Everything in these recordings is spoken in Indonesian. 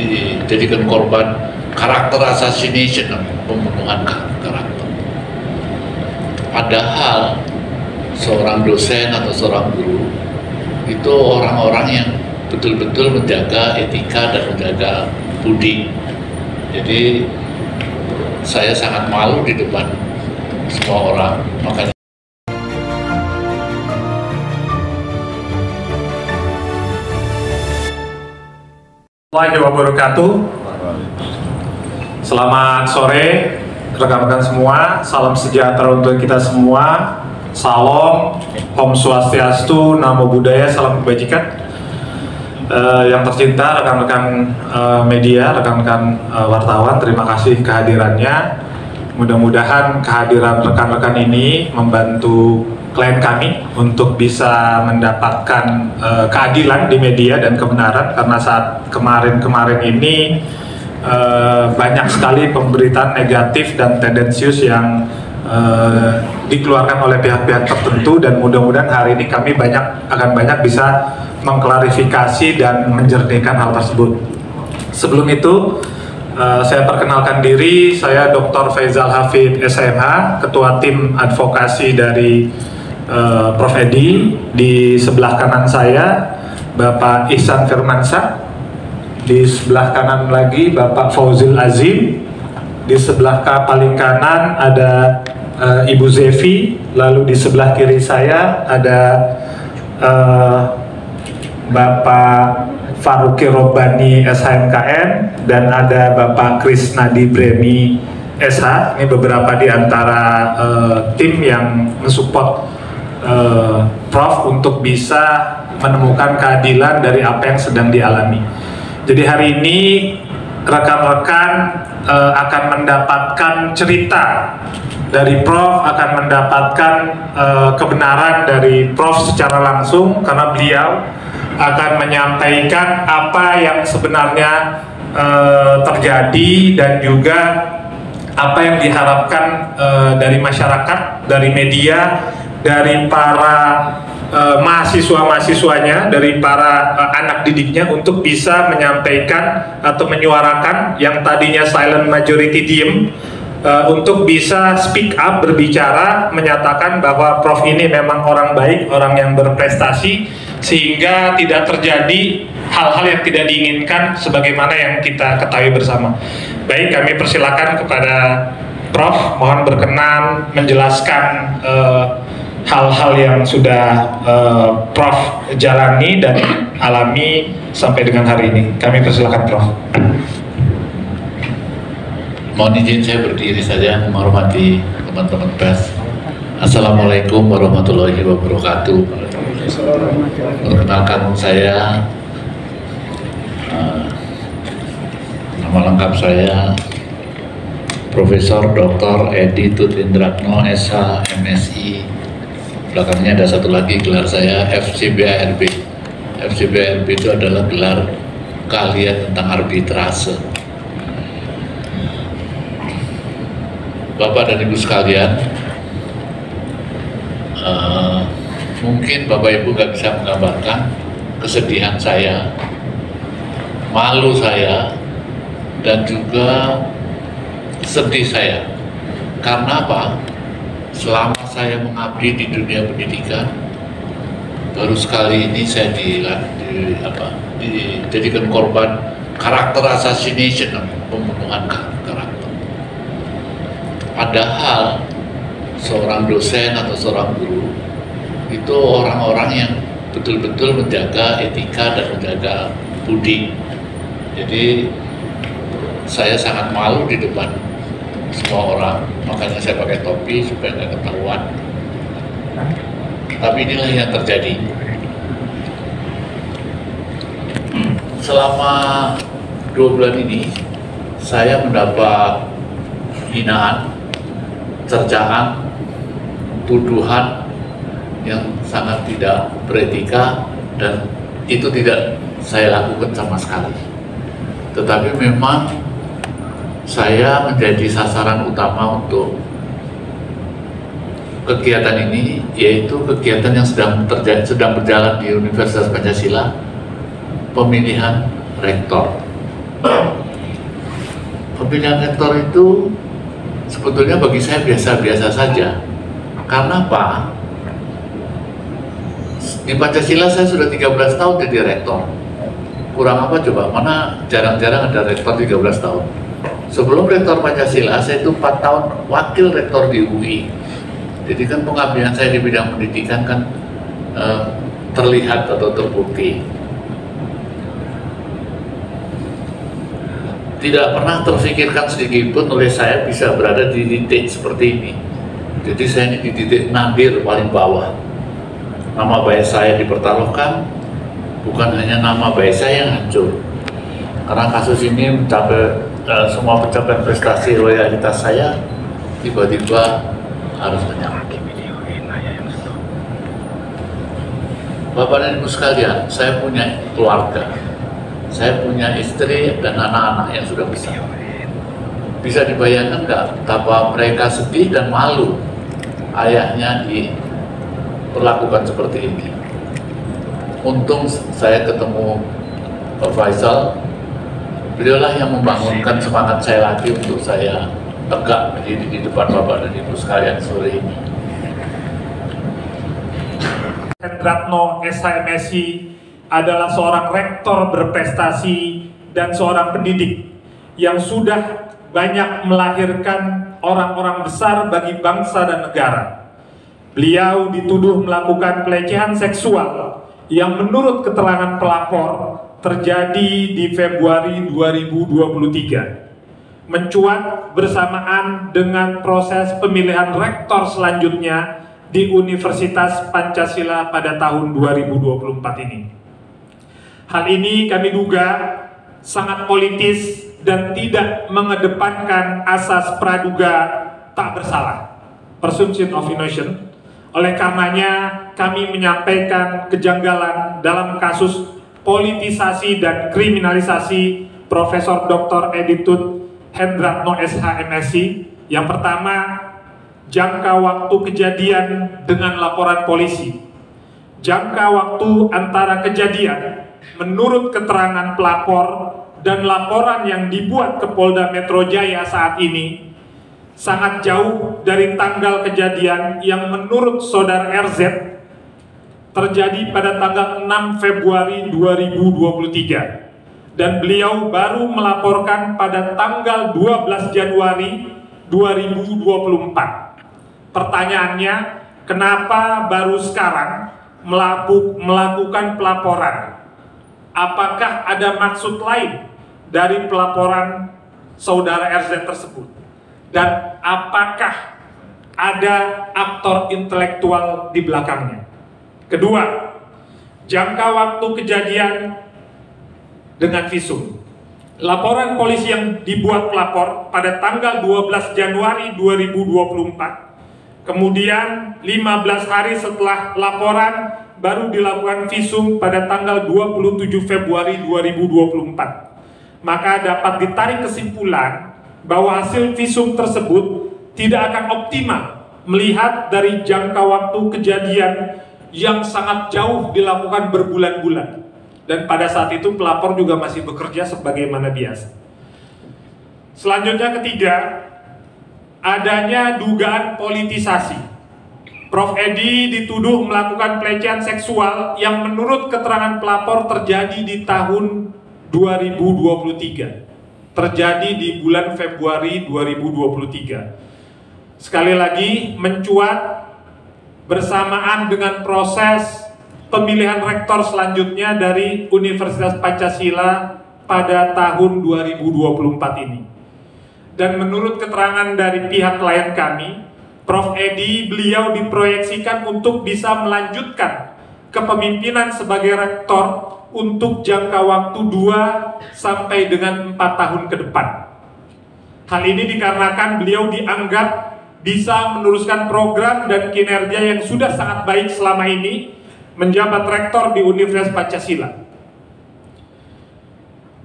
dijadikan korban karakter assassination, pembunuhan karakter. Padahal seorang dosen atau seorang guru itu orang-orang yang betul-betul menjaga etika dan menjaga budi. Jadi saya sangat malu di depan semua orang, makanya Assalamualaikum warahmatullahi wabarakatuh. Selamat sore rekan-rekan semua, salam sejahtera untuk kita semua. Salam, Om Swastiastu, Namo Buddhaya, salam kebajikan. Yang tercinta rekan-rekan media, rekan-rekan wartawan, terima kasih kehadirannya. Mudah-mudahan kehadiran rekan-rekan ini membantu klien kami untuk bisa mendapatkan keadilan di media dan kebenaran, karena saat kemarin-kemarin ini banyak sekali pemberitaan negatif dan tendensius yang dikeluarkan oleh pihak-pihak tertentu, dan mudah-mudahan hari ini kami akan banyak bisa mengklarifikasi dan menjernihkan hal tersebut. Sebelum itu saya perkenalkan diri, saya Dr. Faizal Hafid SMH, Ketua Tim Advokasi dari Prof. Edi. Di sebelah kanan saya Bapak Ihsan Firmansyah, di sebelah kanan lagi Bapak Fauzil Azim, di sebelah paling kanan ada Ibu Zevi, lalu di sebelah kiri saya ada Bapak Faruqi Robbani SHMKN, dan ada Bapak Krisnadi Bremi SH. Ini beberapa di antara tim yang mensupport Prof untuk bisa menemukan keadilan dari apa yang sedang dialami. Jadi hari ini rekan-rekan akan mendapatkan cerita dari Prof, akan mendapatkan kebenaran dari Prof secara langsung, karena beliau akan menyampaikan apa yang sebenarnya terjadi dan juga apa yang diharapkan dari masyarakat, dari media, dari para mahasiswa-mahasiswanya, dari para anak didiknya, untuk bisa menyampaikan atau menyuarakan yang tadinya silent majority diem, untuk bisa speak up, berbicara, menyatakan bahwa Prof ini memang orang baik, orang yang berprestasi, sehingga tidak terjadi hal-hal yang tidak diinginkan sebagaimana yang kita ketahui bersama. Baik, kami persilakan kepada Prof, mohon berkenan menjelaskan hal-hal yang sudah Prof jalani dan alami sampai dengan hari ini. Kami persilakan Prof. mohon izin saya berdiri saja menghormati teman-teman pers. Assalamualaikum warahmatullahi wabarakatuh. Perkenalkan saya, nama lengkap saya Profesor Dr. Edi Tutindratno SH MSI. Belakangnya ada satu lagi gelar saya FCBARB. FCBARB itu adalah gelar keahlian tentang arbitrase. Bapak dan Ibu sekalian, mungkin Bapak Ibu nggak bisa menggambarkan kesedihan saya, malu saya, dan juga sedih saya. Karena apa? Selama saya mengabdi di dunia pendidikan, baru sekali ini saya dijadikan korban karakter assassination, pembunuhan karakter. Padahal seorang dosen atau seorang guru itu orang-orang yang betul-betul menjaga etika dan menjaga budi. Jadi saya sangat malu di depan semua orang, makanya saya pakai topi supaya nggak ketahuan. Tapi inilah yang terjadi. Selama 2 bulan ini saya mendapat hinaan, cercaan, tuduhan yang sangat tidak beretika, dan itu tidak saya lakukan sama sekali. Tetapi memang saya menjadi sasaran utama untuk kegiatan ini, yaitu kegiatan yang sedang berjalan di Universitas Pancasila, pemilihan rektor. Pemilihan rektor itu sebetulnya bagi saya biasa-biasa saja. Karena apa? Di Pancasila saya sudah 13 tahun jadi rektor. Kurang apa coba? Mana jarang-jarang ada rektor 13 tahun. Sebelum rektor Pancasila, saya itu 4 tahun wakil rektor di UI. Jadi kan pengabdian saya di bidang pendidikan kan terlihat atau terbukti. Tidak pernah terfikirkan sedikit pun oleh saya bisa berada di titik seperti ini. Jadi saya ini di titik nadir paling bawah. Nama baik saya dipertaruhkan, bukan hanya nama baik saya yang hancur. Karena kasus ini mencapai semua pencapaian prestasi loyalitas saya tiba-tiba harus menyerah. Bapak dan Ibu sekalian, saya punya keluarga, saya punya istri dan anak-anak yang sudah besar. Bisa dibayangkan nggak betapa mereka sedih dan malu ayahnya diperlakukan seperti ini. Untung saya ketemu Pak Faisal, beliaulah yang membangunkan semangat saya lagi untuk saya tegak berdiri di depan Bapak dan Ibu sekalian sore ini. Hendratno SHMSI adalah seorang rektor berprestasi dan seorang pendidik yang sudah banyak melahirkan orang-orang besar bagi bangsa dan negara. Beliau dituduh melakukan pelecehan seksual yang menurut keterangan pelapor terjadi di Februari 2023, mencuat bersamaan dengan proses pemilihan rektor selanjutnya di Universitas Pancasila pada tahun 2024 ini. Hal ini kami duga sangat politis dan tidak mengedepankan asas praduga tak bersalah, presumption of innocence. Oleh karenanya kami menyampaikan kejanggalan dalam kasus politisasi dan kriminalisasi Profesor Dr. Editut Hendratno SHMSI. Yang pertama, jangka waktu kejadian dengan laporan polisi. Jangka waktu antara kejadian menurut keterangan pelapor dan laporan yang dibuat ke Polda Metro Jaya saat ini sangat jauh dari tanggal kejadian yang menurut saudara RZ terjadi pada tanggal 6 Februari 2023 dan beliau baru melaporkan pada tanggal 12 Januari 2024. Pertanyaannya, kenapa baru sekarang melakukan pelaporan? Apakah ada maksud lain dari pelaporan saudara RZ tersebut? Dan apakah ada aktor intelektual di belakangnya? Kedua, jangka waktu kejadian dengan visum. Laporan polisi yang dibuat pelapor pada tanggal 12 Januari 2024, kemudian 15 hari setelah laporan baru dilakukan visum pada tanggal 27 Februari 2024. Maka dapat ditarik kesimpulan bahwa hasil visum tersebut tidak akan optimal melihat dari jangka waktu kejadian yang sangat jauh dilakukan berbulan-bulan. Dan pada saat itu pelapor juga masih bekerja sebagaimana biasa. Selanjutnya ketiga, adanya dugaan politisasi. Prof. Edi dituduh melakukan pelecehan seksual yang menurut keterangan pelapor terjadi di tahun 2023. Terjadi di bulan Februari 2023. Sekali lagi mencuat bersamaan dengan proses pemilihan rektor selanjutnya dari Universitas Pancasila pada tahun 2024 ini. Dan menurut keterangan dari pihak klien kami, Prof. Edi, beliau diproyeksikan untuk bisa melanjutkan kepemimpinan sebagai rektor untuk jangka waktu 2 sampai dengan 4 tahun ke depan. Hal ini dikarenakan beliau dianggap bisa meneruskan program dan kinerja yang sudah sangat baik selama ini menjabat rektor di Universitas Pancasila.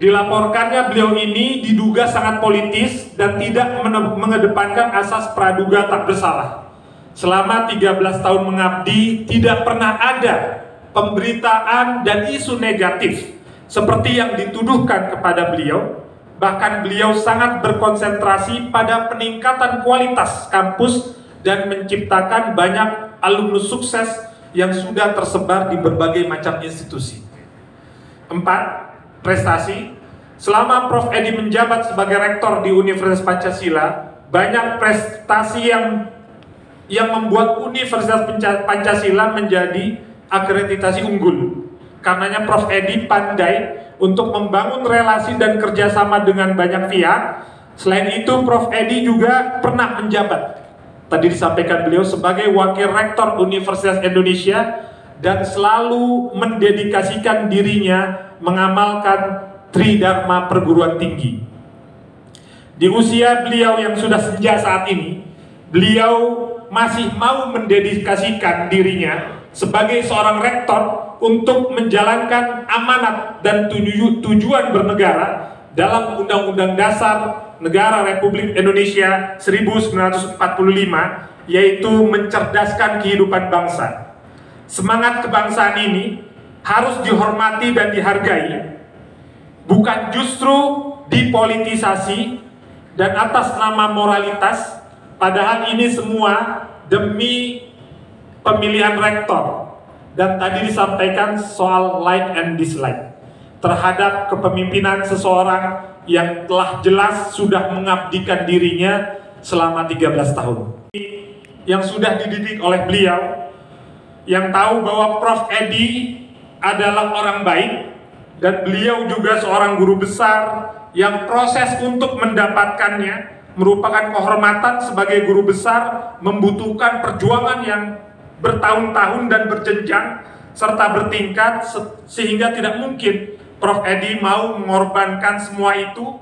Dilaporkannya beliau ini diduga sangat politis dan tidak mengedepankan asas praduga tak bersalah. Selama 13 tahun mengabdi, tidak pernah ada pemberitaan dan isu negatif seperti yang dituduhkan kepada beliau, bahkan beliau sangat berkonsentrasi pada peningkatan kualitas kampus dan menciptakan banyak alumnus sukses yang sudah tersebar di berbagai macam institusi. 4. Prestasi. Selama Prof. Edi menjabat sebagai rektor di Universitas Pancasila, banyak prestasi yang membuat Universitas Pancasila menjadi akreditasi unggul. Karenanya Prof. Edi pandai untuk membangun relasi dan kerjasama dengan banyak pihak. Selain itu, Prof. Edi juga pernah menjabat, tadi disampaikan beliau, sebagai Wakil Rektor Universitas Indonesia dan selalu mendedikasikan dirinya mengamalkan Tridharma perguruan tinggi. Di usia beliau yang sudah senja saat ini, beliau masih mau mendedikasikan dirinya sebagai seorang rektor untuk menjalankan amanat dan tujuan bernegara dalam Undang-Undang Dasar Negara Republik Indonesia 1945, yaitu mencerdaskan kehidupan bangsa. Semangat kebangsaan ini harus dihormati dan dihargai, bukan justru dipolitisasi dan atas nama moralitas, padahal ini semua demi pemilihan rektor. Dan tadi disampaikan soal like and dislike terhadap kepemimpinan seseorang yang telah jelas sudah mengabdikan dirinya selama 13 tahun. Yang sudah dididik oleh beliau, yang tahu bahwa Prof. Edi adalah orang baik, dan beliau juga seorang guru besar yang proses untuk mendapatkannya merupakan kehormatan sebagai guru besar, membutuhkan perjuangan yang bertahun-tahun dan berjenjang serta bertingkat, sehingga tidak mungkin Prof. Edi mau mengorbankan semua itu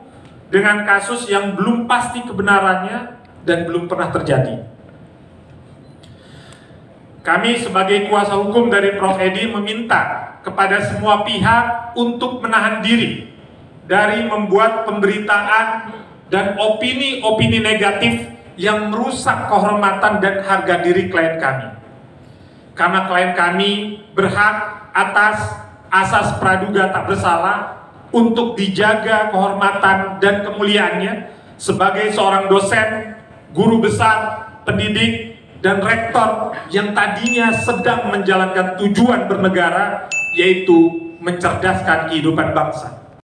dengan kasus yang belum pasti kebenarannya dan belum pernah terjadi. Kami sebagai kuasa hukum dari Prof. Edi meminta kepada semua pihak untuk menahan diri dari membuat pemberitaan dan opini-opini negatif yang merusak kehormatan dan harga diri klien kami. Karena klien kami berhak atas asas praduga tak bersalah untuk dijaga kehormatan dan kemuliaannya sebagai seorang dosen, guru besar, pendidik, dan rektor yang tadinya sedang menjalankan tujuan bernegara, yaitu mencerdaskan kehidupan bangsa.